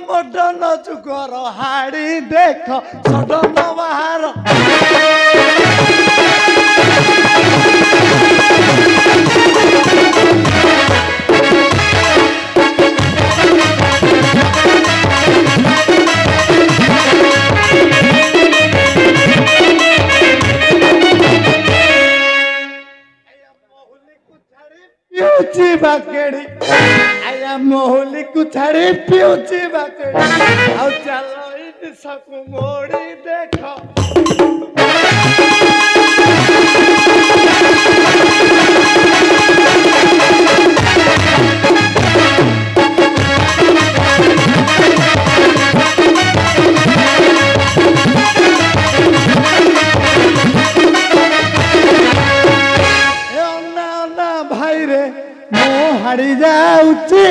मडन जुगर हाड़ी देख सडन बाहर पिउची बाकेड़ी आया मोहली को छाड़ी पिउची बाकेड़ी आउ चलो इन सकु मोड़ी देखो हाड़ी जाऊची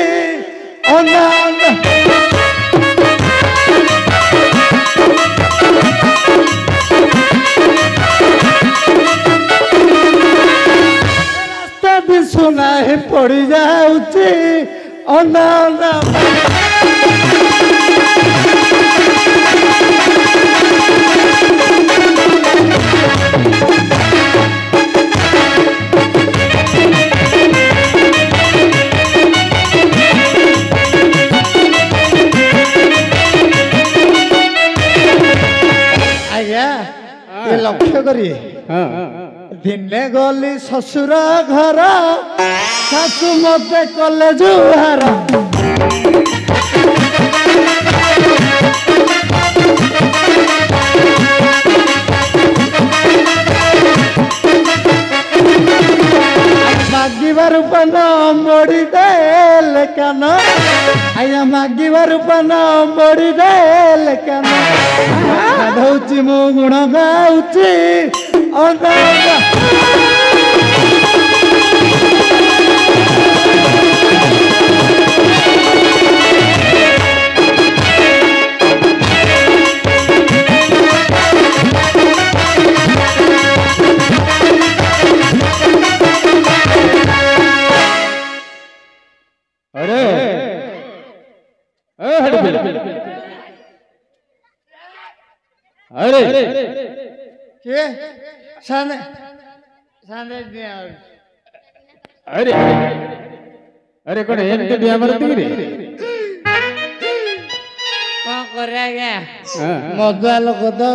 ओना रास्ता भी सुना ही पड़ी जाऊची ओना लक्ष्य करी दिने गली ससुर घर शाशु मते कले जुहार मागिबार पन मोड़ी देल कान आया मागिबार पन मोड़ी देल कान गाधौची मु गुण गाउची अरे के साने साने अरे अरे कौन एमती दिया मारती रे कौन करे आज्ञा मदुआ लोक तो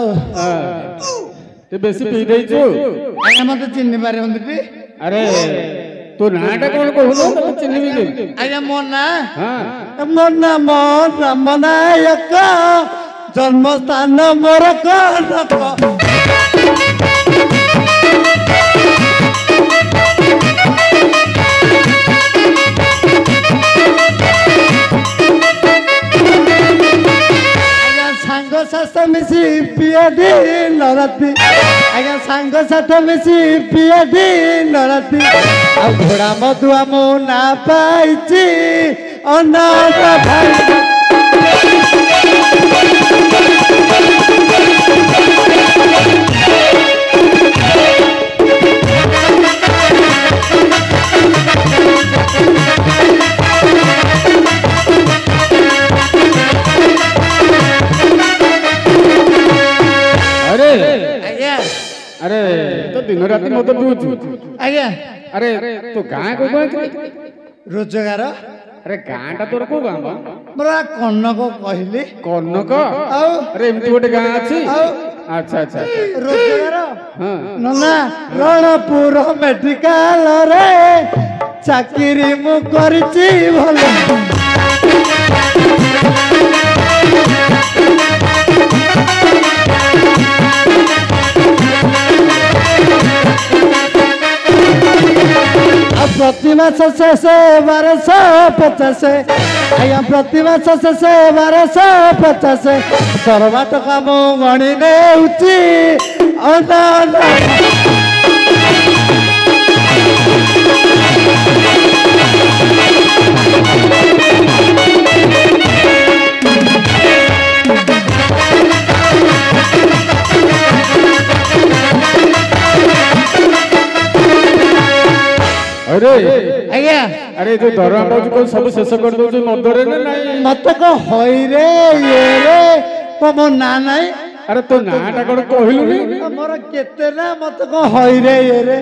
ते बेसी पी देइछु आज्ञा मते चिन्ह पारे हंदी अरे तू नाटा कौन कहू तो चिन्ह भी आज्ञा मोर ना हां मोर ना मोर रामनायक जन्म स्थान मोर कनक सांग साथ मिसी पिया दिन राति आज्ञा सांग साथ मिसी पिया दिन राति आ घोड़ा मधुआ मु ना पाइची अनाथ भाई अरे तो दिन राति मत पिउछु आज्ञा अरे तो गाँ को रोजगार अरे गाँ टा तोर को गाँ मोरा कनक कहली कनक अरे एमती गोटे गाँ अछि अच्छा अच्छा रोजगार हां नना रणपुर मेडिकल रे चाकरी मु करची भले प्रति मास से 1250 आज्ञा प्रति मास से 1250 दरवा टका मु गणी नेउची अरे आज्ञा अरे जो दरवा पाउछ को सब शेष कर दउछ मदरे ना नहीं मत को होई रे ये रे तमो ना नहीं अरे तो नाटा कोन कहलु नी मोर केते ना मत को होई रे ये रे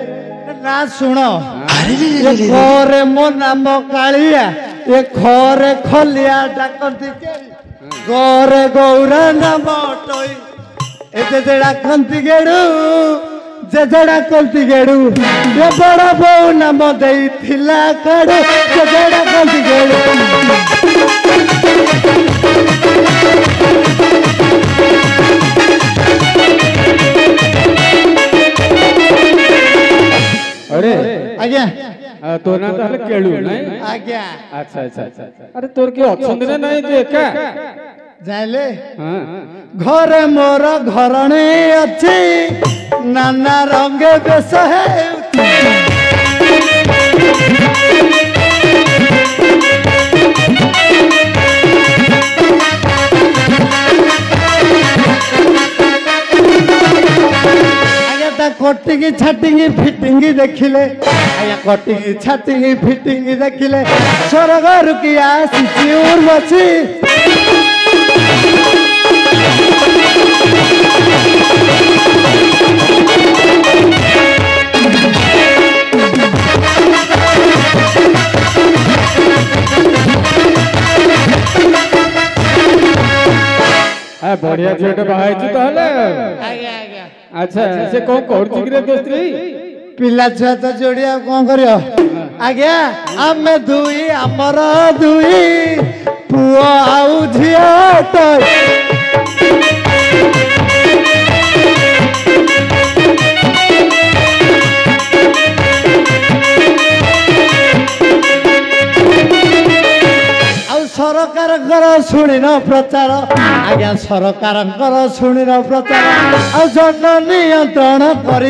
ना सुनो ये खोरे मो नाम कालिया ये खोरे खलिया डाकंती गोरे गौरा नाम टोई एते जे डाकंती गेडू जे जे डाकंती गेडू ये बड़ा बौ नाम देई थिला काडू जे जे डाकंती गेडू अरे आज्ञा तो ना ताले केळू नाही आज्ञा अच्छा अच्छा अच्छा अरे तोर के ऑप्शन ना नाही तू एका जाले हां घरे मोर घरणे अछि नाना रंगे बेस है कटिंग छाटिंग फिटिंग देखिले आया कटिंग छाटिंग फिटिंग देखिले स्वर्ग रुकी आसी उर्वशी बढ़िया झील बाहर ताहले अच्छा से कौन करछि रे दोस्ती पिला छुआ तो जोड़िया कौन करियो आज्ञा आमे दुई हमर दुई पुओ आउ झिया तो सरकार शुणी न प्रचार आज्ञा सरकार शुणी न प्रचार आ जन नियंत्रण कर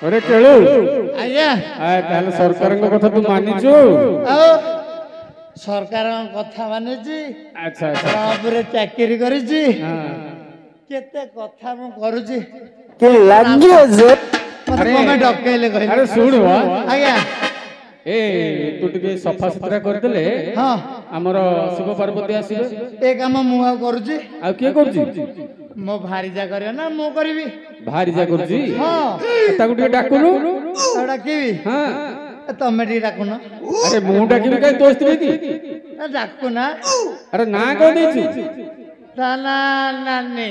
अरे केळू आज्ञा ताले सरकार कथा तू मानिछु सरकार कथा मानिछि अच्छा अच्छा ऊपर चाकरी करिछि हां केते कथा मु करूछि के लागियो जे मत कोमे डकेले कहि अरे सुन वा आज्ञा ए तू टिके सफा सुथरा कर देले हां हमर शिव पार्वती आसीबे ए काम मु आ करूछि आ के करछि मो भारीजा करियो ना मु करबी भारी जा करछि हां ताकू टिके डाकुनु डाकिबी हां तमे टी डाकुन अरे मु डाकिबी काई दोस्त की डाकुना अरे ना को देछु नाना नानी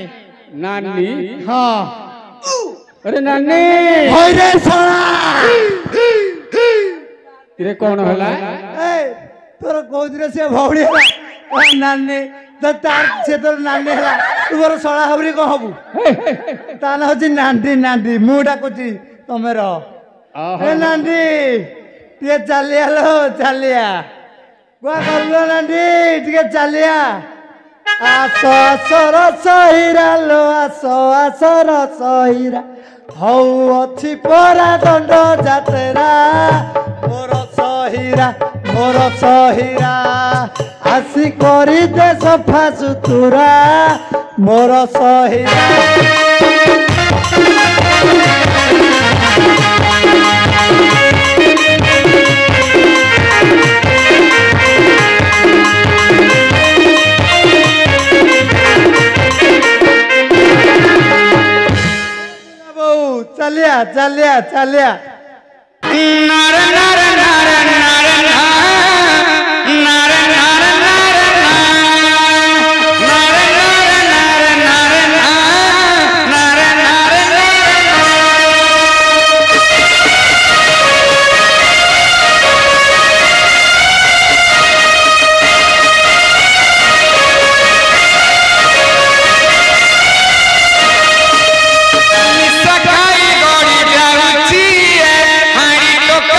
नानी हां अरे नानी होय रे साला रे कौन होला ए तोर कोदिरे से भौड़ी हला नानी तो तार से तोर नानी हला तू मोर सळा हबरी को हबु ताना होची नांडी नांडी मुडा कोची तमे रह ए नांडी टिके चालिया लो चालिया गुआ करलो नांडी टिके चालिया आसो आसर सहिरा लो आसो आसर सहिरा हौ अछि परा दंड जातरा मोर सहिरा आसी करी दे सफा सुतुरा मोर सहिरा चलिया चलिया चलिया सखाई गड़ी जाउची हाड़ी लोक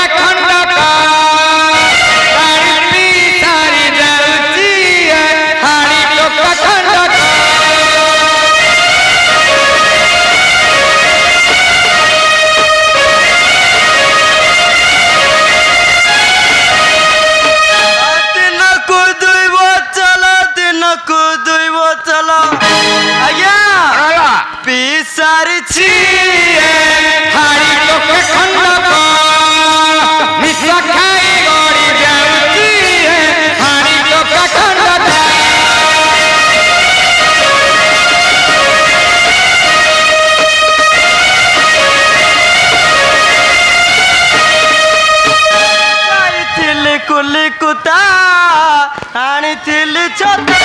पाउछि हाड़ी टोके खंडक निश खाई गड़ी जाउछि हाड़ी टोके खंडक जाइथिली कुली कुता आनिथिली छता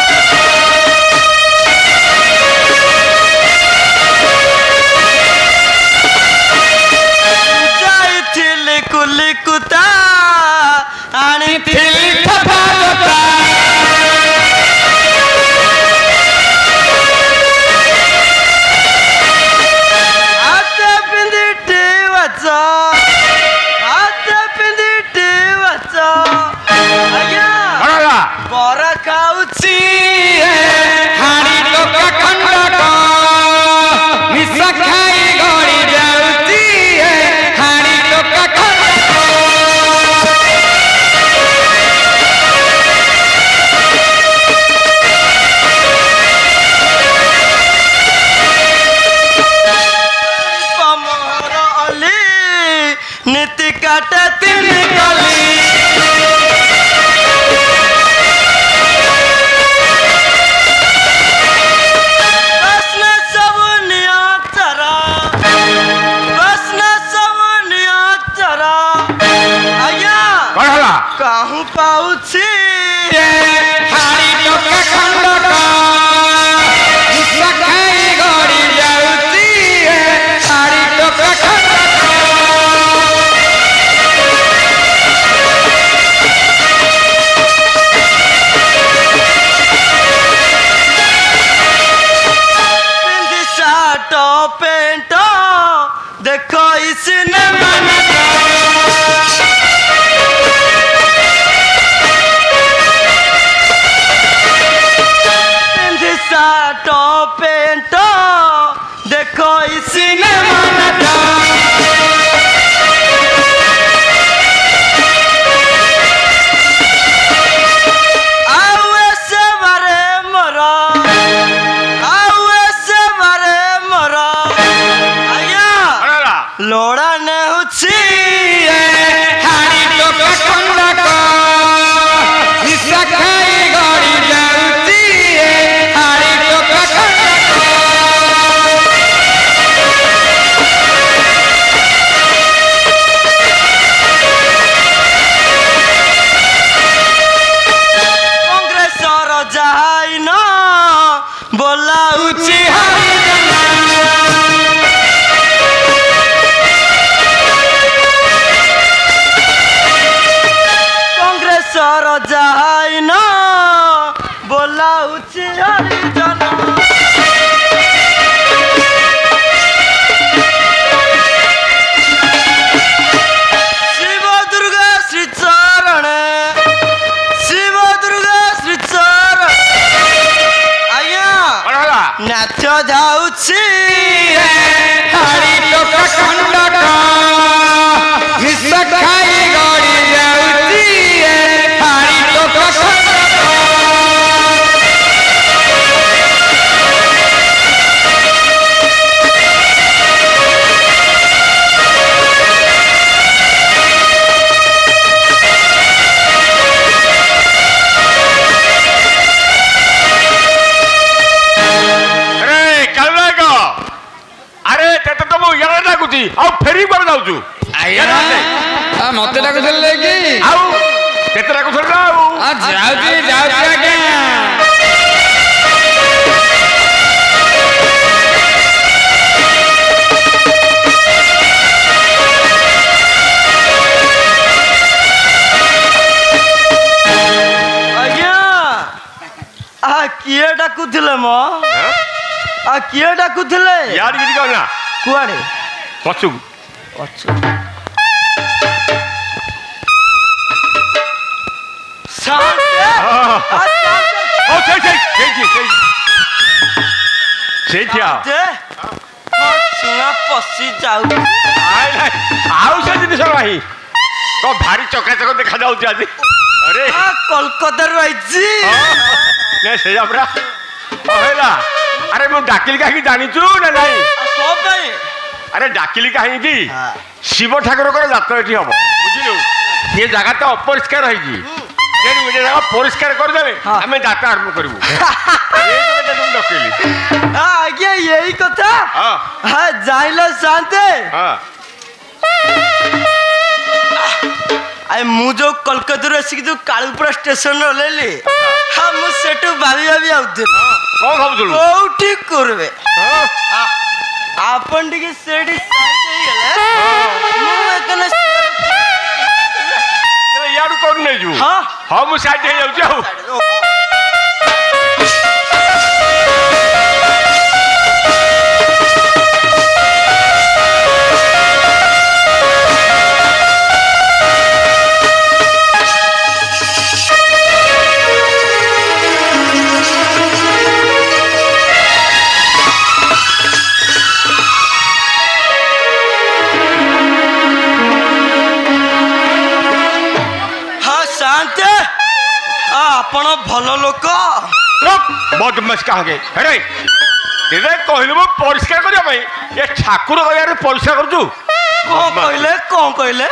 कुली कुता आनी थिली छता जता आते पिंदिटी वचा आज्ञा बरा खाउछि हाड़ी टोके खंडक निश खाई गड़ी जाउछि हाड़ी टोके नीति काटे तीन गली प्रश्न सब नियाचरा आज्ञा कहूँ पाउछि हाड़ी टोके खंडक निश खाई गड़ी जाउछि हाड़ी टोके खंडक पिंदी साट पेंट देखो सिनेमा पिंदी साट पेंट देखो सिनेमा लोड़ा ने हुछि हाड़ी टोके खंडक निश खाई गड़ी जाउछि हाड़ी टोके खंडक कांग्रेसर जाइन बोलाउछि कांग्रेसर जाइन बोलाउछि हरिजन शिव दुर्गा श्री चरण आज्ञा नाच जाउछि हाड़ी टोके खंडक निश खाई गड़ी जाउछि हाड़ी टोके खंडक ଆଉ ଫେରି କୁଆଡେ ଯାଉଛୁ ମତେ ଡାକୁଥିଲେ କି ଆଉ କେତେ ଡାକୁଥିଲ ଆଉ ଯାଉଛି ଆଜ୍ଞା आज्ञा किए डाकुଥିଲେ म किए डाकुଥିଲେ यार गिरी का ना कुआडे पछू पशि जाऊ आउ से जिनिस नाही तो भारी चकाचक देखा जाउची आज अरे कोलकाता रहिची ने से हमरा कहला अरे मु डाकिल काकी जानिचु ना नाही कौन पे अरे डाकिली कहीं शिव ठाकुर जात्रा ये हम बुझिलु ये जगह तो अपरिष्कार है जगह परिष्कार करदे आम जात्रा आरंभ करूँ डकेली आज्ञा यही कथा हाँ जाइला शांते आए मु जो कलकत्ता आसिक जो कालुपुरा स्टेशन ओह्लैली हाँ मु सेठू भाभी भाभी आउथिल कौन भाबुथुलु कोठी करबे आपन टिके सेठी साइड हेगले मु एकने यार कौन नहीं जू हाँ हाँ मु साइड हे जाऊ आपण भल लोक बदमाश कहे अरे ये कहलु मो परिष्कार करने ये ठाकुर कह परिष्कार करूँ कौन कहले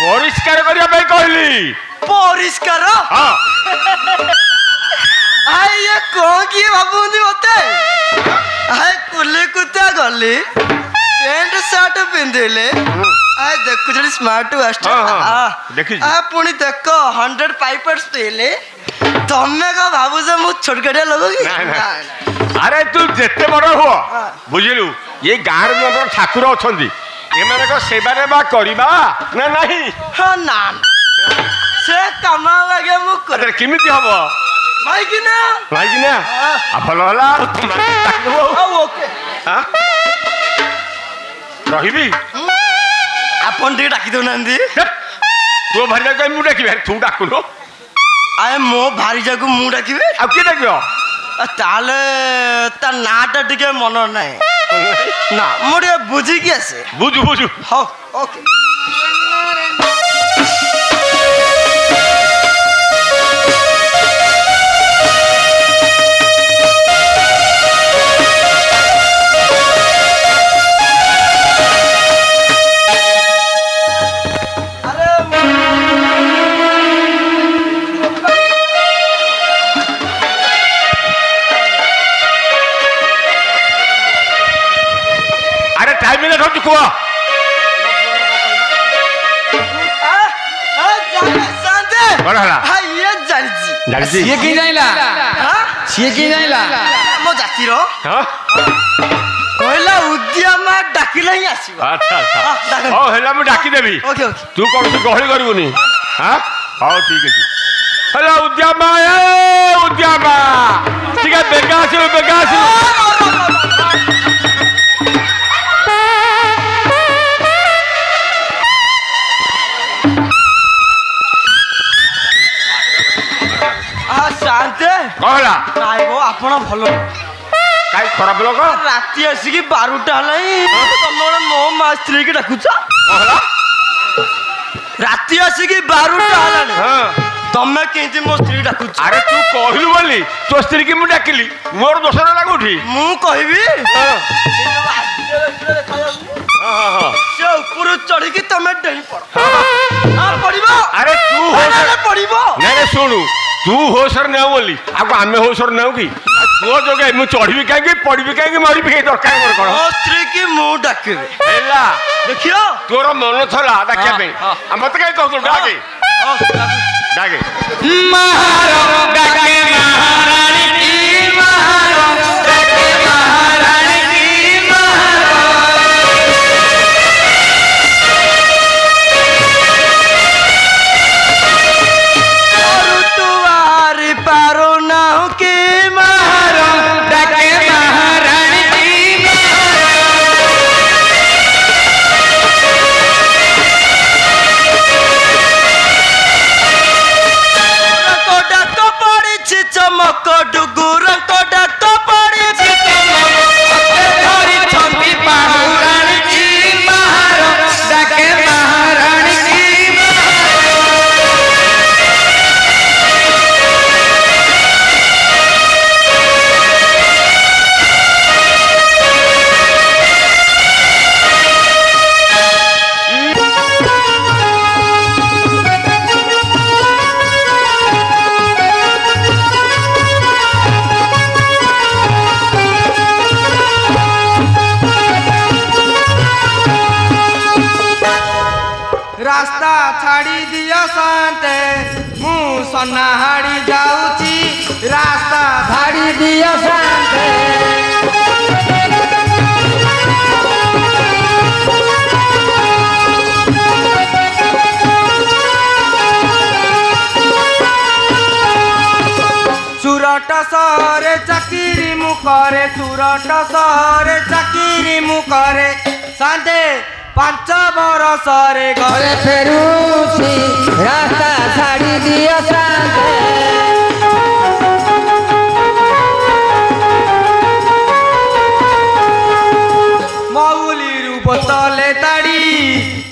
परिष्कार करने कहली परिष्कार ये कौन किए भावुंदी मते कुली कुत्ता गली पैंट शर्ट पिंधिले देखु स्मार्ट पुणी देख 100 पाइपर्स पीले तमें का भावुज मु छोटकाटिया लगोगी अरे तू जिते बड़ हुआ बुझिलु ये गाँव में ठाकुर अच्छा ये सेवा बा करवा ना नहीं हाँ ना से काम लगे मुझे केमी हम माइकिना भल रही आपन टे डाकी दौना तू भारी जाक मुझे डाक तू डाकुन आए मो भारी जाक मु डाकिबे आ किए डाक ताले ता नाटा टिके मन नाही ना मोरे बुझी की आसे बुझु बुझु हो ओके कुआ ये की जाइला ये की जाइला मो जाति रो कहला उद्यम डाकिला ही आसीबा अच्छा अच्छा ओ हेला मैं डाकी देबी ओके ओके तू कोन से गहली करबुनी हां हां ठीक है हेला उद्यम ठीक है बेगा शांते कहला नाइ गो आपण भलो काई खराब लोग राती आसिकी 12टा हलाई तमरे मो मा स्त्री की डाकुछ कहला राती आसिकी 12टा हलाई हां तमे केंती मो स्त्री डाकुछ अरे तू कहलु बोली तो स्त्री की मु डाकिली मोर दोष ना लागुठी मु कहबी हां हां से ऊपर चढ़ी की तमे डई पड़ हां पड़िबो अरे तू हो पड़िबो नहीं सुनु तू हो सर न बोली आगो आमे हो सर न की तू जोगे मु चढ़ी कहीं पड़ी कहीं मरी कहीं दरकार मोर कोन ओ स्त्री की मु डाकिबे हेला देखियो तोर मन थला डाकिया पे हम त कहीं कहतो डाके डाके महाराज डाके महारानी की महाराज डाके महारानी की और तुवारी पारो नाउ की महाराज डाके महारानी की को डाको पड़ी छी ଛାଡ଼ି ଦିଅ ସାନ୍ତେ ମୁଁ ସନାହାଡ଼ି ଯାଉଛି ରାସ୍ତା ଛାଡ଼ି ଦିଅ ସାନ୍ତେ ସୁରଟ ସହରେ ଚାକିରି ମୁଁ କରେ ସୁରଟ ସହରେ ଚାକିରି ମୁଁ କରେ ସାନ୍ତେ 5 ବରଷରେ ଘରେ ଫେରୁଛି ରାସ୍ତା ଛାଡ଼ି ଦିଅ ସାନ୍ତେ ମଉଲିରୁ ବୋତଲେ ତାଡ଼ି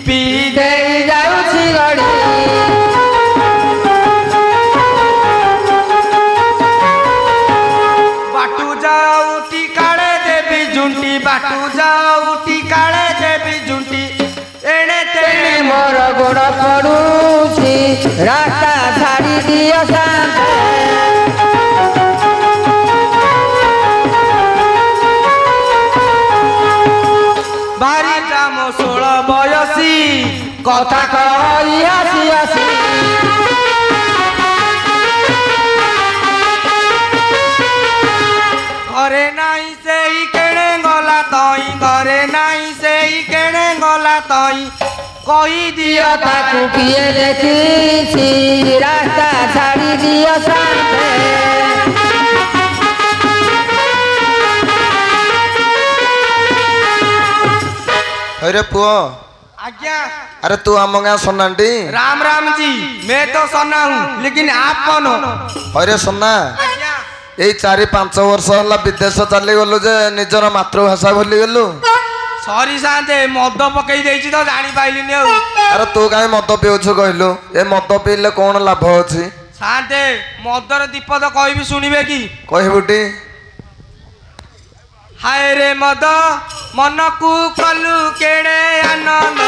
ପିଇ ଦେଇ ଯାଉଛି ଗାଡ଼ି ବାଟୁ ଯାଉଟି କାଳେ ଦେବି ଝୁଣ୍ଟି ବାଟୁ ଯାଉଟି କାଳେ ଦେବି ଝୁଣ୍ଟି ଏଣେ ତେଣେ ମୋର ଗୋଡ଼ ପଡ଼ୁଛି ରାସ୍ତା ଛାଡ଼ି ଦିଅ ସାନ୍ତେ ଭାରି ଜାମ 16 ବୟସୀ କଥା କହି ଆସି ଆସି ঘরে নাই সেই কেণে গলা তই ঘরে নাই সেই কেণে গলা তই কই দিও তাকু কিয়ে দেখিছি রাস্তা ছাড়ি দিও সান্তে अरे पुओ आज्ञा अरे तू आम गाँ सोनाटी राम राम जी मैं तो सोना हूँ लेकिन आप कौन हो अरे सोना आज्ञा यही 4-5 वर्ष है विदेश चली गलु जे निजर मातृभाषा भूली गलु सॉरी सान्ते मद पकई देइछि तो जानि पाइलिनी औ अरे तू कहीं मद पिउछु कहलु ए मद पीले कौन लाभ अछि सान्ते मदर दीपद कहबी सुनिबे की कहबुटी हाय रे मद मन को कलु केड़े आनंद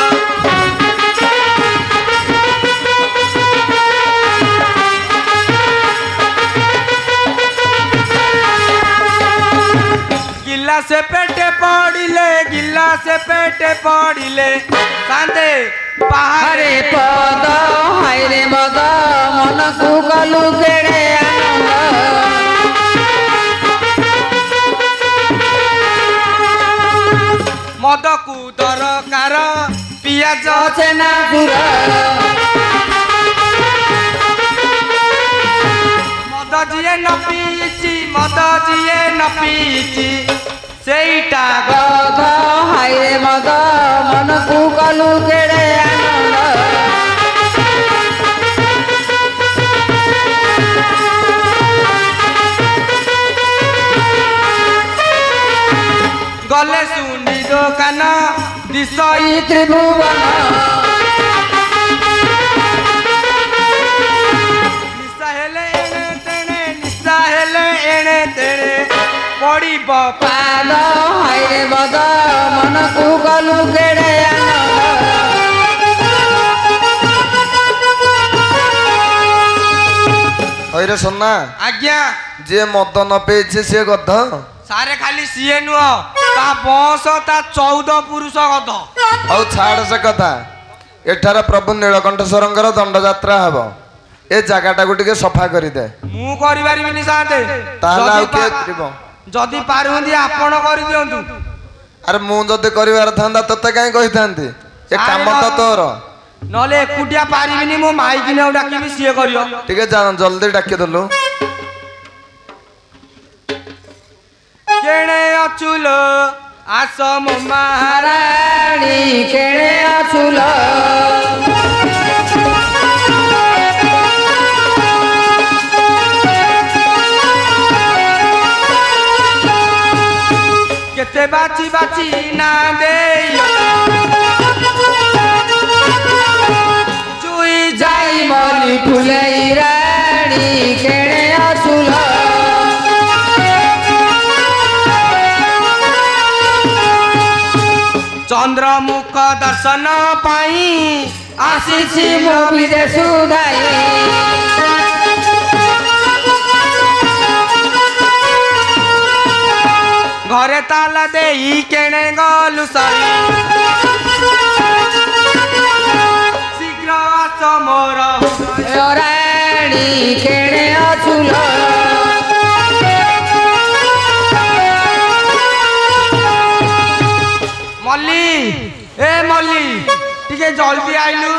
गिला से पेटे पड़िले सान्ते पहाड़े पद हाय रे मद मन को कलु केड़े आनंद मद को दरकार पियाज छेना गुड़ मद जिए न पीची ସେଇଟା ଗଧ ହାୟ ମଦ ମନକୁ କଲୁ କେଡ଼େ ଆନନ୍ଦ ଗଲେ ଶୁଣି ଦୋକାନ ଦିଶଇ ତ୍ରିଭୁବନ ନିଶା ହେଲେ ଏଣେ ତେଣେ पड़िब पाद हाय रे मद मन को गलु केड़े अरे सोना आज्ञा जे मद न पेछि से गध सारे खाली सीए नुह ता बंश ता 14 पुरुष गध औ छाड़ से कथा एठार प्रभु नीलकंठेश्वरंकर दंड यात्रा हबो ए जगह टाको टिके सफा करि दे मु करि पारिबिनी साथे ताला आउ के करिबो जदि पारुंदी आपण करि दियंतु अरे मु जदि करिवार थांदा तते काई कहि थांती ए काम त तोर नले एकुटिया पारिबिनी मो माई किने डाकिबी सीए करियो टिके जा जल्दी डाके दलु केणे अचुलो आसम महारानी केणे अचुलो केते बाची बाची ना दे जुई जाई मली फुलई रानी केणे अचुलो चंद्रमुख दर्शन पाई आसीछि मो विदेश धाई घरे ताला देई केणे गलु साई शीघ्र आस मोर राणी केणे अचुल मल्ली ए मल्ली टिके जल्दी आइलु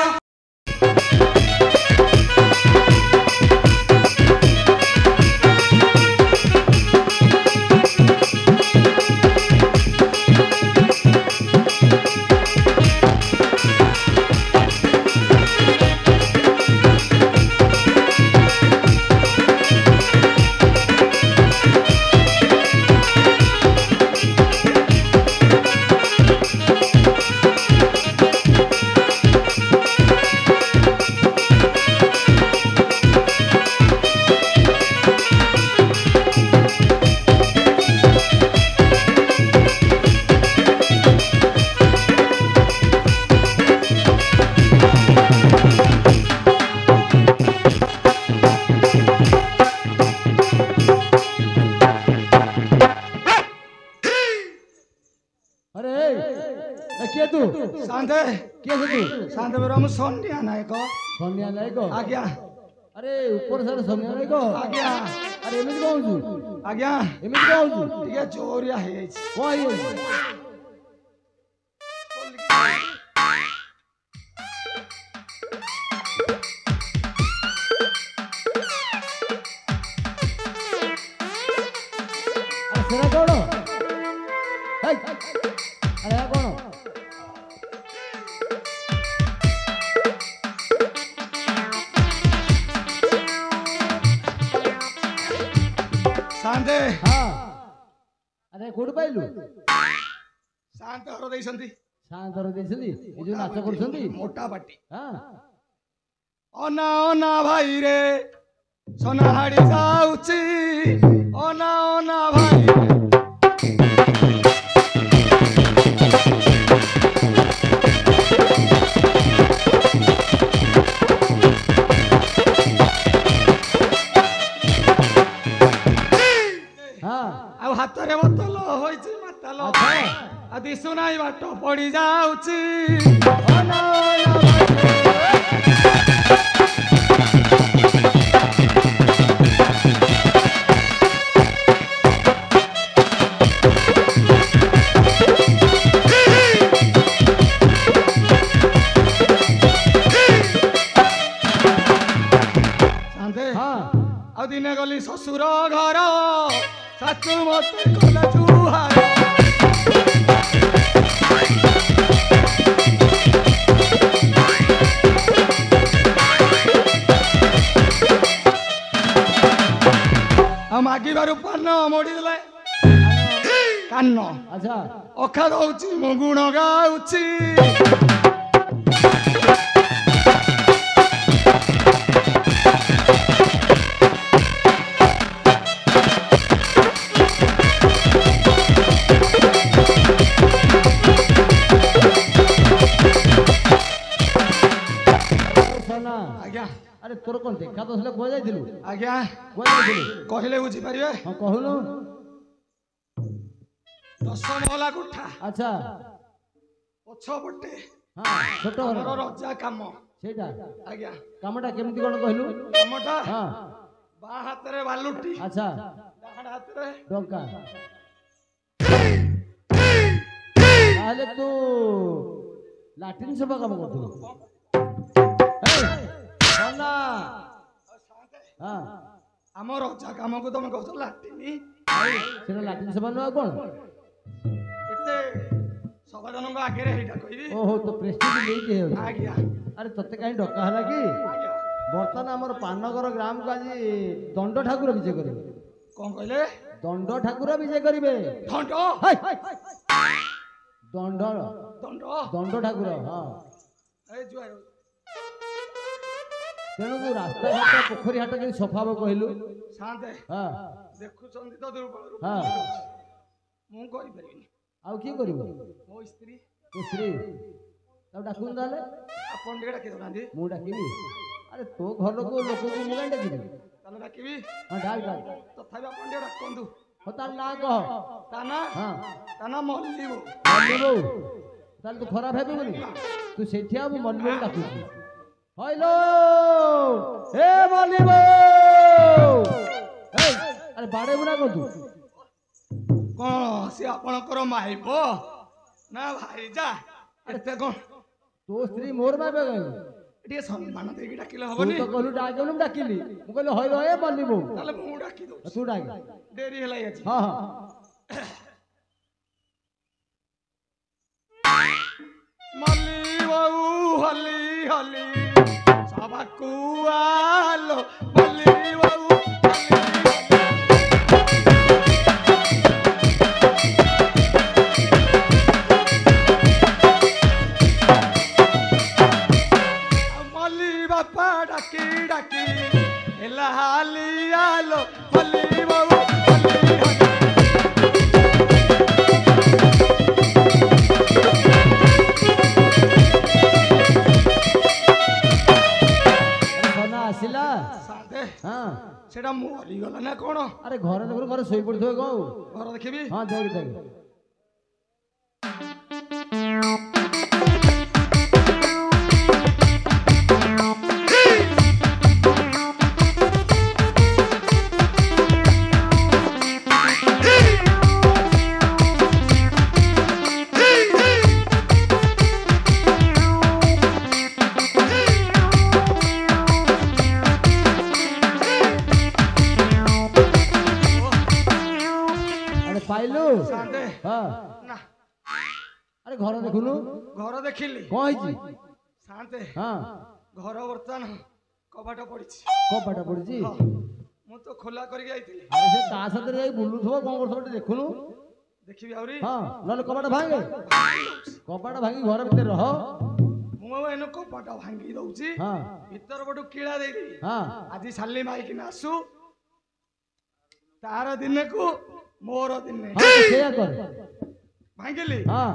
शांत किए से तू शांत बेरो हम सोनिया नायक आज्ञा अरे ऊपर सारे सोनिया नायक आज्ञा अरे एमिति कहू छु आज्ञा एमिति कहू छु टिके जोरिया हे कोई अरे कौन अरे कौन शांत हाँ अरे कोड पाइलु शांत हर देइसंती ए जो नाच करसंती मोटा पाटी हां ओना भाई रे सोना हाड़ी जाउची ओना भाई हाथरे बोतल होइछि माताल आ दिसु नाही बाट पड़ी जाउछि शांते हां आ दिने गली ससुर घर सासु मते कला जुहार हम आगे बार पान मोड़ी देले कान अच्छा अखा दउची मो गुण गाउची अरे तोर कोन देखा तो सले को जाइदिलु आज्ञा को जाइदिलु कहले बुझी परिबे हां कहलु 10 महला कोठा अच्छा पछ पटे हां छोट घर रजा काम सेटा आज्ञा कामटा केमति कोन कहलु कामटा हां बा हाथ रे बालुटी अच्छा डाहाड हाथ रे डंका ताले तू लाटिन सभा काम करथु ना हां हमर रजा काम को तुम कहछ लाटिनी सेना लाटिन सभा न कोन एते सभा जनक आगे रे हेटा कहबी ओहो तो प्रेस्टीज ले के हो आज्ञा अरे तते काई डका हला की आज्ञा बर्तन हमर पानगर ग्राम को आज दंड ठाकुर विजय करिवे कोन कहले दंड ठाकुर विजय करिवे दंड दंड दंड दंड ठाकुर हां ए जुआर तेणु तू रास्ता घाट पोखरी हाट के सफा कहलु शांत हां देखु चंदी तो दुर्बल हां मु करि परिनी आउ की करिवो मो स्त्री तो स्त्री तब डाकुन दाले अपन डेडा के दनांदी मु डाकिबी अरे तो घर को लोक को मु गांडा दिबी ताले डाकिबी हां डाल डाल तथापि अपन डेडा कोंदु हो तार ना कह ताना हां ताना मल्लीबो ताले तो खराब हेबी बोली तू सेठिया मु मल्लीबो डाकुची হইলো হে বলিব আরে বাড়ে বুনা কতু କଣ ସେ ଆପଣଙ୍କର ମାଇପ ନା ଭାଇଜା ଏତେ କଣ ତୋ ସ୍ତ୍ରୀ ମୋର ମାଇବେ କାଇଁ ଟିକେ ସମ୍ମାନ ଦେଇକି ଡାକିଲେ ତୁ ହବନି ତ କହିଲୁ ଡାକିଲୁ ମୁଁ ଡାକିଲି ମୁଁ କହିଲି ହଇଲୋ ହେ ବଲିବ ତାହେଲେ ମୁଁ ଡାକି ଦଉଛି ତୁ ଡାକି ଡେରି ହେଲା ଆଜି ହଁ ହଁ ମଲ୍ଲି ବାବୁ ହଲି ହଲି ସବାକୁ ଆଲୋ ମଲ୍ଲି ବାବୁ ମଲ୍ଲି ବାପା ଡାକି ଡାକି ହେଲା ହାଲି ଆଲୋ ମଲ୍ଲି ବାବୁ ହଲି ହଲି ଆସିଲା ସାଧେ ହଁ ସେଟା ମରିଗଲା ନା କଣ ଆରେ ଘରେ ଦେଖୁନ ଘରେ ଶୋଇ ପଡିଥିବ କଉ ଘର ଦେଖିବି ହଁ ଦେଖ ଦେଖ পাইলু ସାଧେ ହଁ ନା ଆରେ ଘର ଦେଖୁନୁ ଘର ଦେଖିଲି କଣ ହେଇଛି ସାଧେ ହଁ ଘର ବର୍ତ୍ତମାନ କବାଟ ପଡିଛି କପାଟ ପଡିଛି ହଁ, ମୁଁ ତ ଖୋଲା କରିକି ଯାଇଥିଲି ଆରେ ସେ ତା ସାଥିରେ ଯାଇ ବୁଲୁଥିବ କଣ କରୁଥିବ ଟିକେ ଦେଖୁନୁ ଦେଖିବି ଆହୁରି ହଁ ନହେଲେ କବାଟ ଭାଙ୍ଗେ କବାଟ ଭାଙ୍ଗି ଘର ଭିତରେ ରହ ମୁଁ ଏନୁ କବାଟ ଭାଙ୍ଗି ଦଉଛି ହଁ ଭିତର ପଟୁ କିଳା ଦେଇଦେବି ହଁ ଆଜି ସାଲି ମାଇକିନା ଆସୁ ତାର ଦିନକୁ ମୋର ଦିନେ ହଁ ତୁ ସେଇଆ କର ଭାଙ୍ଗିଲି ହଁ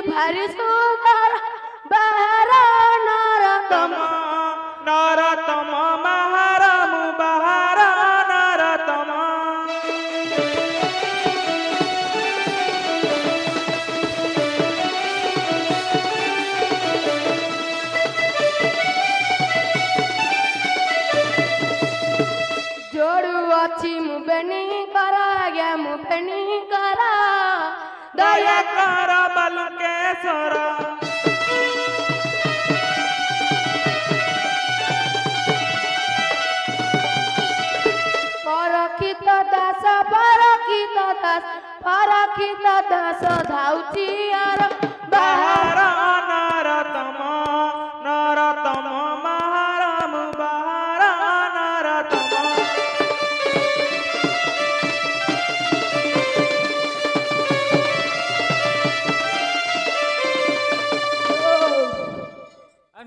भारी सुंदर बाहर नरतम नरतम महाराम बाहर नरतम जोड़ू अच्छी मुबेनी करा गया मुबेनी करा दया कर बलकेश्वर परखित दास धाउची आर बाहर नरतम नरतम महाराम बाहर नरतम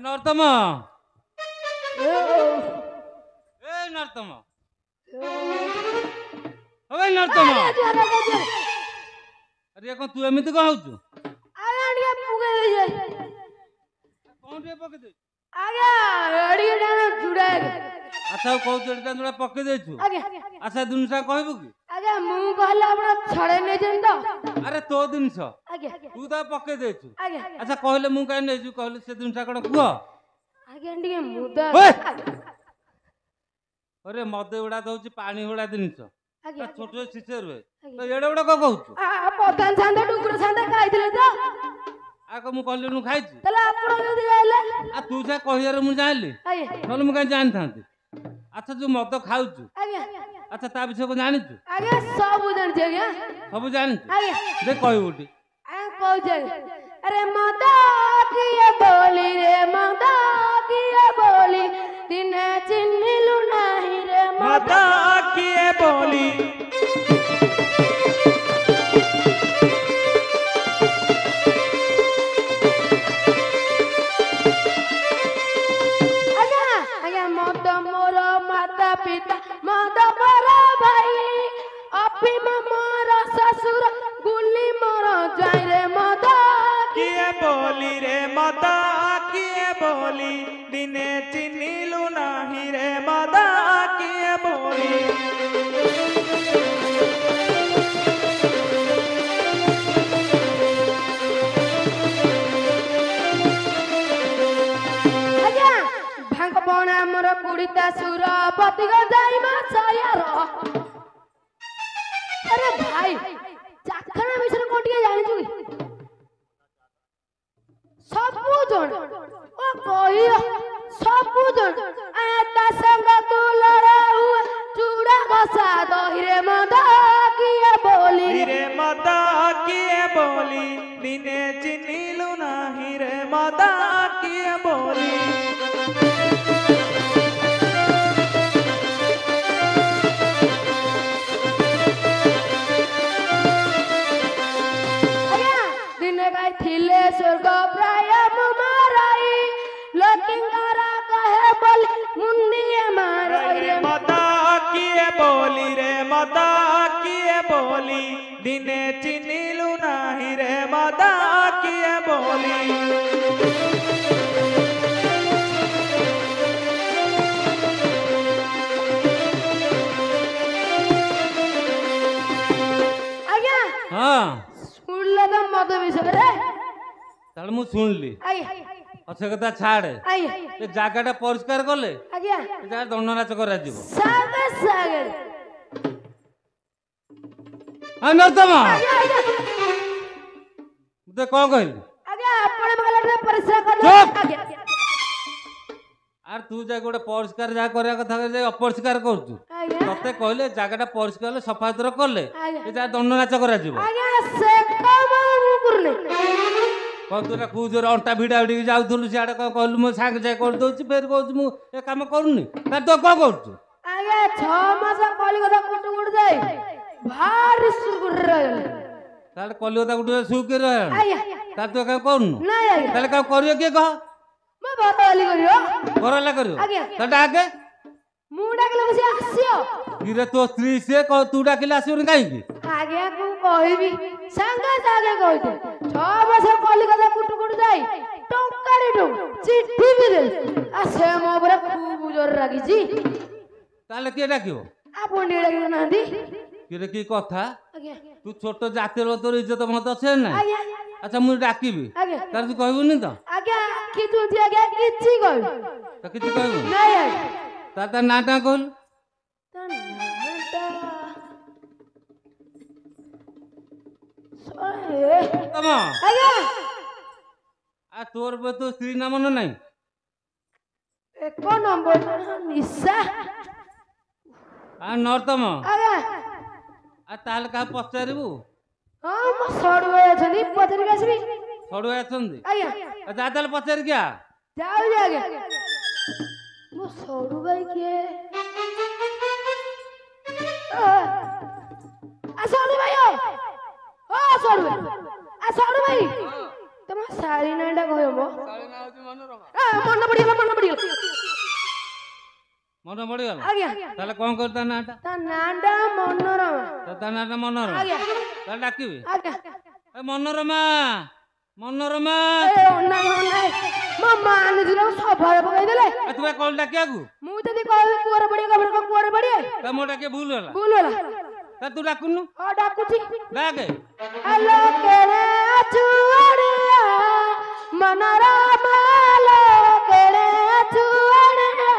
नरतम ए नरतम अबे नरतम अरे कौन तू एमिति कह होचु आगे पुगे दे कौन रे पके दे आगे एडी डाना जुड़ा अच्छा कहू एटा जोड़ा पके देछु आगे अच्छा दुनसा कहबो की ଆଜ୍ଞା ମୁଁ କହିଲେ ଆପଣ ଛଡେଇ ନେଇଛନ୍ତି ତ ଆରେ ତୋ ଜିନିଷ ଆଜ୍ଞା ତୁ ତ ପକେଇ ଦେଇଛୁ। ଆଜ୍ଞା ଆଚ୍ଛା କହିଲେ ମୁଁ କାହିଁ ନେଇଛୁ କହିଲେ ସେ ଜିନିଷ କଣ କୁହ। ଆଜ୍ଞା ଟିକେ ମୁଦ ଓଏ! ଆରେ ମଦ ଗୁଡା ଦଉଛି ପାଣି ଗୁଡା ଜିନିଷ ଆଜ୍ଞା ଛୋଟ ଶିଶେ ରୁହେ ତ ଏଡେ ଗୁଡା କଣ କହୁଛୁ। ପ୍ରଧାନ ସାନ୍ତେ ଡୁଙ୍ଗୁର ସାନ୍ତେ ଖାଇଥିଲେ ତ ଆଗ ମୁଁ କହିଲି ମୁଁ ଖାଇଛି ତାହେଲେ ଆପଣ ଯଦି ଯାଇଲେ ଆଉ ତୁ ଯା କହିବାରୁ ମୁଁ ଜାଣିଲି ଆଜ୍ଞା ନହେଲେ ମୁଁ କାହିଁ ଜାଣିଥାନ୍ତି। ଆଚ୍ଛା ଯୋଉ ମଦ ଖାଉଛୁ ଆଜ୍ଞା ଆଚ୍ଛା ତା ବିଷୟରେ କଣ ଜାଣିଛୁ ଆଜ୍ଞା ସବୁ ଜାଣିଛି ଆଜ୍ଞା ସବୁ ଜାଣିଛୁ ଆଜ୍ଞା ଦେ କହିବୁ ଟି କହୁଛି ଆଜ୍ଞା अरे मदा किए बोली रे मदा किए बोली दिने चिन्हिलु नाही रे मदा किए बोली आज्ञा आज्ञा मद मोर माता पिता मद मोर भाई अफिम मोर ससुर गुली मोर जाई रे मदा किए बोली रे मदा किए बोली दिने चिन्हिलु नाही रे मदा किए बोली आज्ञा भांग बणा मोर कुड़िता सुर पतिग जाई मा छयार अरे भाई चाखना विषय कोन टिके जानिछु कि सबु जण ओ कहियो सबु जण आता संग कुलर हुए चूड़ा घसा दही रे मदा किए बोली रे मदा किए बोली दिने चिन्हिलु नाही रे मदा किए बोली आज्ञा दिने गाय थिले स्वर्ग प्राय माराई लकिंगारा कहे बोली मुंडिए माराई रे मदा किए बोली रे मदा किए बोली दिने चिन्हिलु नाही रे मदा किए बोली आज्ञा हाँ सुनले तो मद विषय रे ताले मु सुनली आज्ञा अच्छे कथा छाड़े आज्ञा ए जागाटा परिष्कार कले आज्ञा ए जागा दंड नाच करा जीव सागे सागे आ नर्तम आज्ञा आज्ञा मुते कौन कहली आज्ञा आपण बगल रे परिश्रम कर चुप! आज्ञा आर तू जा गोटे परिष्कार जा करिया कथा जे अपरिष्कार करछु आज्ञा तते कहले जागाटा परिष्कार कले सफा सुतरा कले आज्ञा ए जा दंड नाच करा जीव आज्ञा से काम मुकुरने कहतुरा कु जोर अंटा भिड़ा भिड़ी जाउथलु सियाडे कह कहलु मो सांग जाय कर दउछि फेर कहछु मु ए काम करूनी त तो को करछु आज्ञा 6 मास कलिकता कुटु कुट जाई भारी सुगुर रहल ताले कलिकता गुटे सुके रहे आज्ञा ता तो काम करूनु नहीं आज्ञा ताले काम करियो के कह मैं बहुत वाली करियो करला करियो आज्ञा त डाके मु डाकले बसी आसियो किरे तो स्त्री से कह तू डाकिले आसियो काई की आज्ञा को कहबी संगे संगे कहते 6 मास कलिकता कुटु कुट जाई टंकाड़ी टंग चिट्ठी भी दे आ से मो ऊपर खूब जोर रागी जी ताले के डाकियो आपण डाकले नांदी किरे की कथा आज्ञा तू छोट जातिर तोर इज्जत मत আছে না आज्ञा अच्छा मु डाकिबी आज्ञा तार तू कहबुनी तो आज्ञा कि तू जी आज्ञा किछि कहबी तो किछ कहबु नहीं आज्ञा ता नाटा कहल तम आज्ञा आ तोर बे तो स्त्री नाम न नहीं एक नंबर निशा आ नर्तम आज्ञा आ ताल का पचारिबु हां म सडु अछनी पचरी कासबी छड़ो आछंदी आज्ञा आ जा ताल पचार क्या जाऊ जी आज्ञा म सडु भाई के आ सडु भाई ओ सडु आ सडु भाई तम साड़ी नाडा कहयो मो साड़ी ना होती मनोरमा मन पड़िगला मन पड़गल आज्ञा ताले कोन करता नाटा ता नाडा मनोरमा तो ता नाटा मनोरमा आज्ञा ताले डाकिबी आज्ञा ए मनोरमा मनोरमा ए ओनाई म मान दिलो सफा पकाई देले आ तू कॉल डाकिया गु मु जदी कहबी कुआर पड़िया कबर को कुआर पड़िया त मोटा के भूल होला बोल होला तू डाकुनु ओ डाकुची डाके हेलो केने अचुअड़िया मनरा मालो केने अचुअड़िया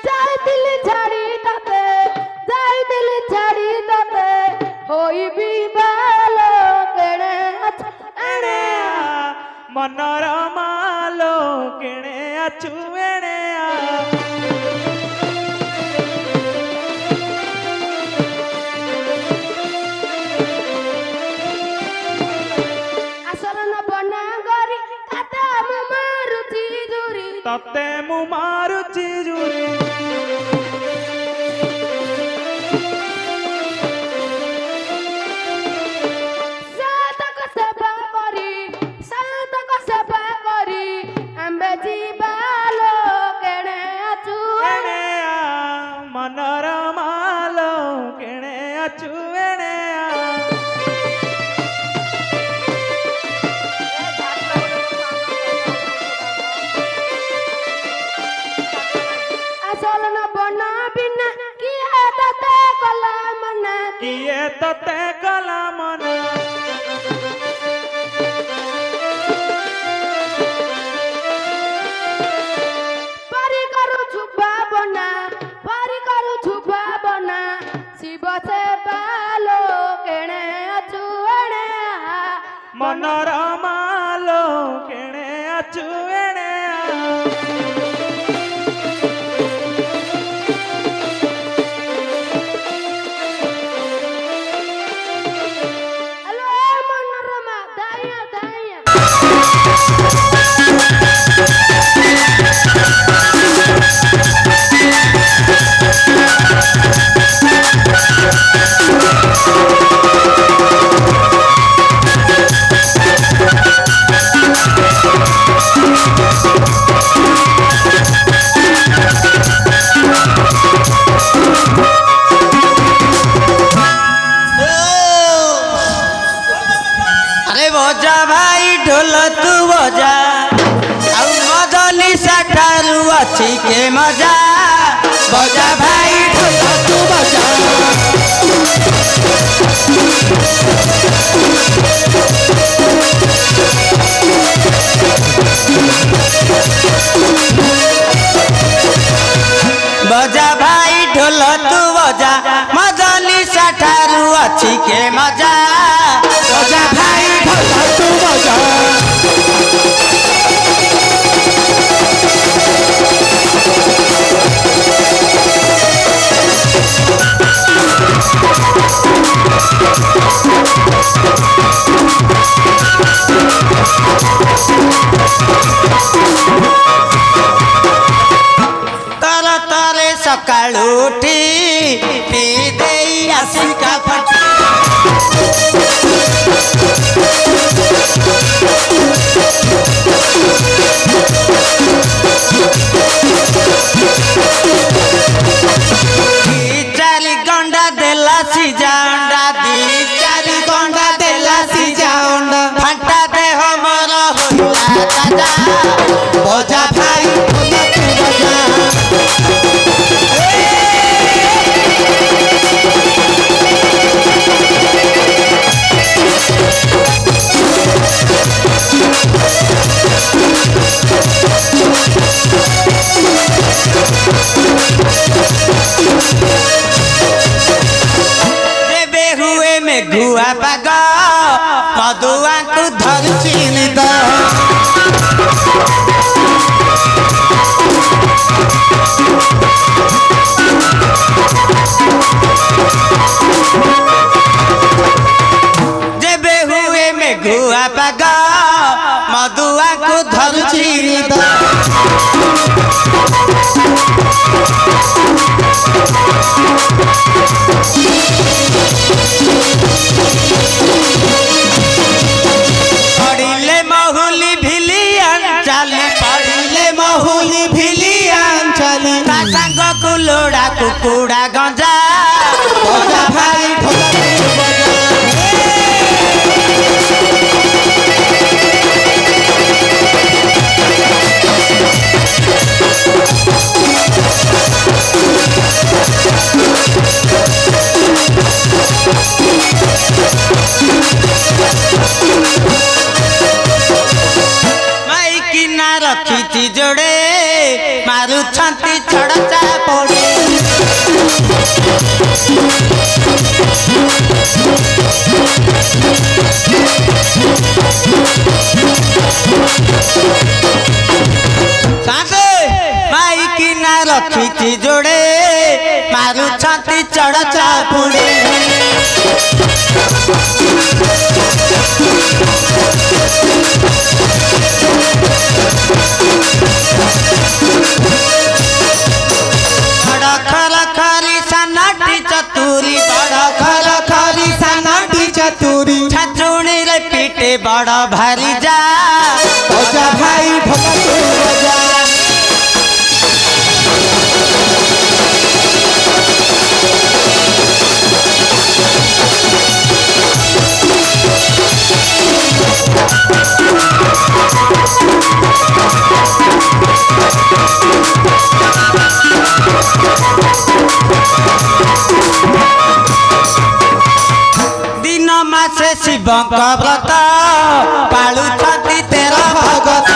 जाई दिल छाड़ी तते होई भी बालो केने अचुअड़िया मनोरमा लो केणे अचु एणे आसल न बना गरी ताते मु मारुची जुरी तते मु मारुची जुरी मनोरमा लो केणे अचु एणे आसल न बना बिना किए तते कला मन किए तते कला मन परी करू छुपा बना शिव से बालो केणे अचु एणे मनोरमा लो केणे अचु एणे हेलो मनोरमा दाया दाया अरे बजा भाई ढोल तू बजा आउ मदली साठारू अच्छी के मजा बजा भाई ढोल तू बजा बजा भाई ढोल तू बजा मदली साठारू अच्छी के मजा बजा भाई ढोल तू बजा तर तरे सकाळू उठी पी देई आसिका फटी चारि गंडा देला सिजा अंडा दी चारि गंडा देला सिजा अंडा फंटा दे हमर होला ताजा बजा भाई तू बजा देवे हुए में घुआ पागा मधुआ को धर चीनी दा देवे हुए में घुआ पागा मधुआ को धर चीनी दा अड़िले महुली भिलियन चाले ବଡ଼ ଚାପୁଡ଼ି ବଡ଼ ଖର ଖରି ସାନଟି ଚତୁରୀ ବଡ଼ ଖର ଖରି ସାନଟି ଚତୁରୀ ଛାଚୁଣିରେ ପିଟେ ବଡ଼ ଭାରି ଯା ବଜା ଭାଇ ଢୋଲ ତୁ ବଜା दिन मासे शिवଙ୍କ ବ୍ରତ ପାଳୁଛନ୍ତି ତେର ଭଗତ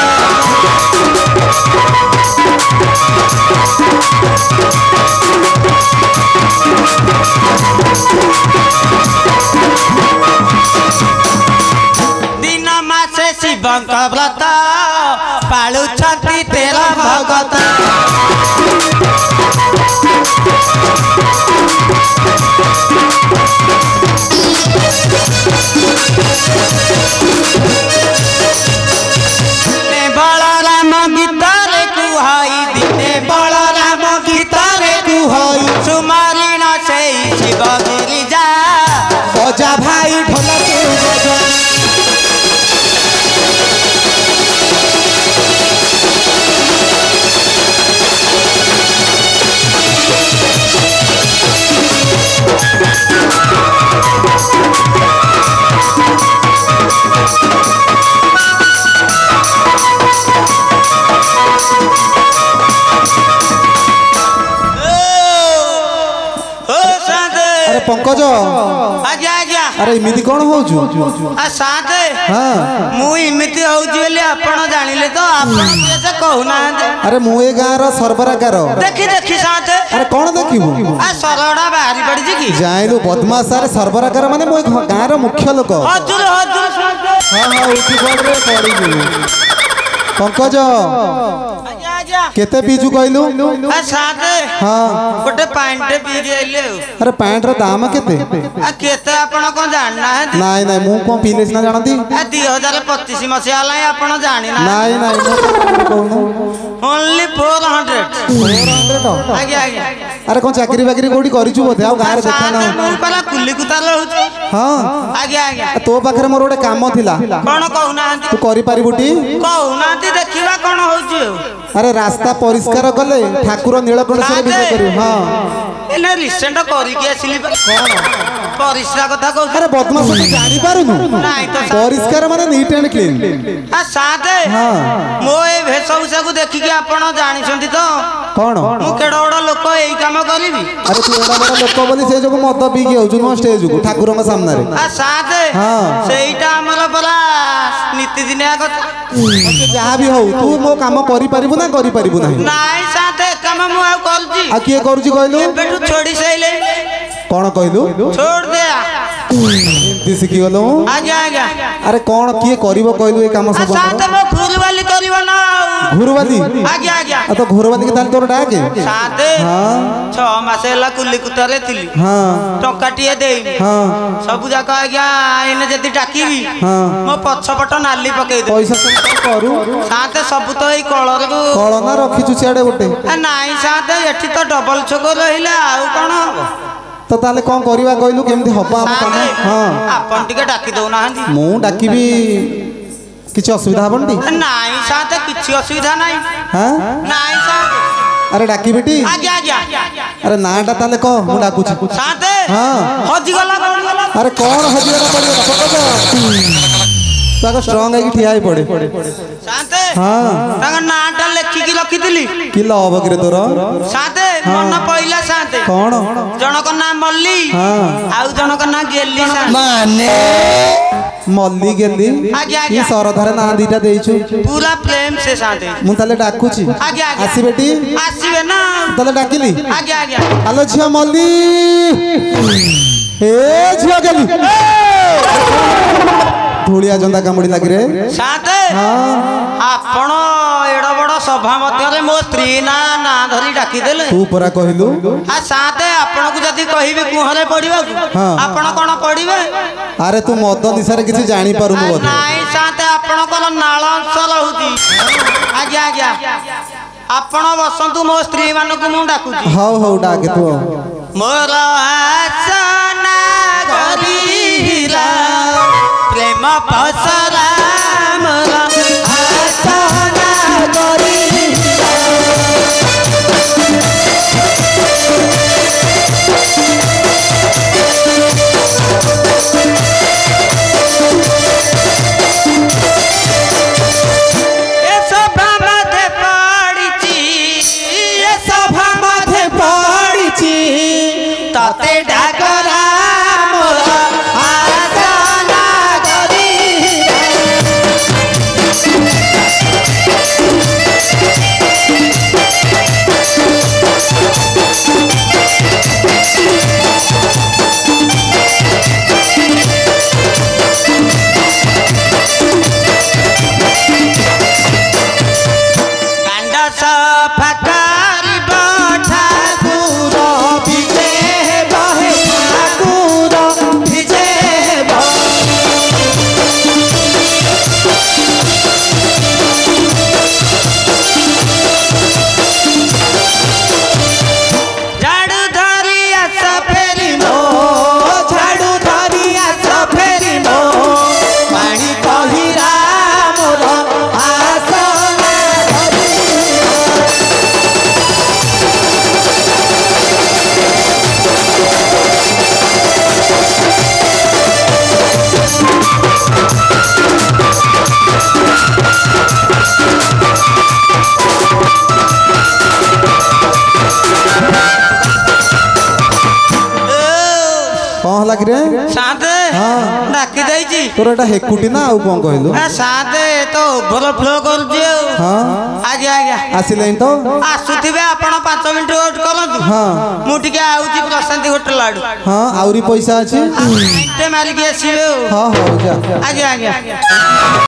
दिन मासे शिवଙ୍କ ବ୍ରତ ପାଳୁଛନ୍ତି ତେର ଭଗତ बलराम गीतारे कुहाई दिने बलराम गीतारे कुहाई सुमारिण से शिव गिरिजा बजा भाई ढोल तू बजा पंकज आज्ञा आज्ञा अरे इमिति कौन होजु आ साथे हां मु इमिति होजु बोली आपण जानिले तो आपण से कहूना अरे मु ए गार सरबराकार देखि देखि साथे अरे कौन देखिबु आ सरड़ा बाहरी पड़ी जी की जाइलु बदमाश सारे सरबराकार माने मो गार मुख्य लोक हजूर हजूर साथे हां हां उठी पड़े पड़ी पंकज आज्ञा आज्ञा केते पीजु कहलु आ साथे हां गोटे पाइंटे पी गेले अरे पैंट रो दाम केते आ केते आपण कोन जानना है नाइ नाइ मु कोन पीले सिना जानती आ 2025 मसिया लाई आपण जानि ना नाइ नाइ कहू ओनली 400 400 आज्ञा आज्ञा अरे कोन चाकरी बाकरी कोडी करिछु बोथे आ गार देखा ना मु पला कुली कुतार रहू हां आज्ञा आज्ञा तो पाखरे मोर गोटे काम थिला कोन कहूना तू करि पारिबुटी कहूना देखिबा कोन होउछु अरे रास्ता परिष्कार कले ठाकुर नीलकंठेश्वर विजय करू हां एने रिसेंट करी के आसिली कोन परिष्कार कथा कहू अरे बदमाश तू जानि पारुनु नाही तो परिष्कार माने नीट एंड क्लीन आ साथे हां मो ए भेषभूषा को देखि के आपण जानि छंती तो कोन मु केडा बडा लोक एई काम करिवि अरे तू एडा बडा लोक बोली से जो मद पी के होजु नो स्टेज को ठाकुर के सामने रे आ साथे हां सेईटा हमर परा नीति दिनिया कथा जहाँ भी हो तू मो काम करि पारिबु ना करि पारिबु नाही नाइ साथे काम मु आ करजी आ किए करूची कहलु बेटू छोड़ी सैले कोन कहलु छोड़ दे ती सिखि गलो आज्ञा आज्ञा अरे कोन किए करिवो कहलु ए काम आ सब साथे मो घुरवाली करिवो ना घुरवाली आज्ञा आज्ञा आ तो घुरवाली के ताल तोर डाके साथे हां 6 मास होला कुली कुतारे थिली हां टंकाटिए देई हां सब जाक आज्ञा एने जदी डाकीबी हां मो पछपट नाली पकेई दे पैसा सब करू साथे सब तो एई कलर को कळना रखिछु सियाडे गोटे आ नाइ साथे एठी तो डबल छक रहिला आउ कोन तो ताले कोन करिवा कहलु केमती हबा हम काम हां आपन टिके डाकी दउ ना हंदी मु डाकीबी किछ असुविधा हबंती नाइ साथे किछि असुविधा नाइ हां नाइ साथे अरे डाकी बेटी आज्ञा आज्ञा अरे नाटा ताले को मु डाकुछु साथे हां हजी गला अरे कौन हजिरा पड़ियो ताको स्ट्रांग है कि ठिया ही पड़े साथे हां ताका नाटा लेखि की रखी दिली कि लव गिरे तोर साथे मन पहिला साथे कौन जनक नाम मल्ली हां आउ जनक नाम गेली साथे माने मल्ली गेली आज्ञा ई सरधारे ना दीटा देइछु पूरा प्रेम से साथे मु ताले डाकुची आज्ञा आज्ञा आसी बेटी आसीबे ना ताले डाकिली आज्ञा आज्ञा हेलो झिया मल्ली ए झिया गेली धूलिया जंदा कामुडी लागी रे साथे हां आपण एडा बड़ सभा मध्य मो स्त्री ना ना धरी डाकिदेले तू परा कहलु आ साथे आपन को जदी कहिबे कुहरे पड़िबा आपन कोन पड़िबे अरे तू मद निसारे किछि जानि पारुनु बोध नाही साथे आपन को नाळ अंश रहउती आज्ञा आज्ञा आपन बसंतु मो स्त्री मान को मु डाकुची हौ हौ डाके तू मोर आसना गरीला प्रेम पसरा मोर आसना गरीला ए सभा मध्ये पड़िची ए सभा मध्ये पड़िची ताते डाकरा मोर आसना गरीला कांडा सफा करिब ठाकुर विजे बहे ठाकुर विजे झाड़ू धरी आस फेरी मो झाड़ू धरी आस फेरी मो पानी कहिरा मोर आसना कौन हला कि रे साथे हाँ। डाकी देइची तोर एटा हेकुटी ना आउ कोन कहलु आ साथे तो ओवरफ्लो करजी हाँ आज्ञा आज्ञा आसिलेन तो आसुथिबे आपण 5 मिनिट वेट करंतु हाँ मु टिके आउची प्रशांति होटल आडू हाँ आउरी पैसा अछि ते मारिके आसीबे हाँ हो जा आज्ञा आज्ञा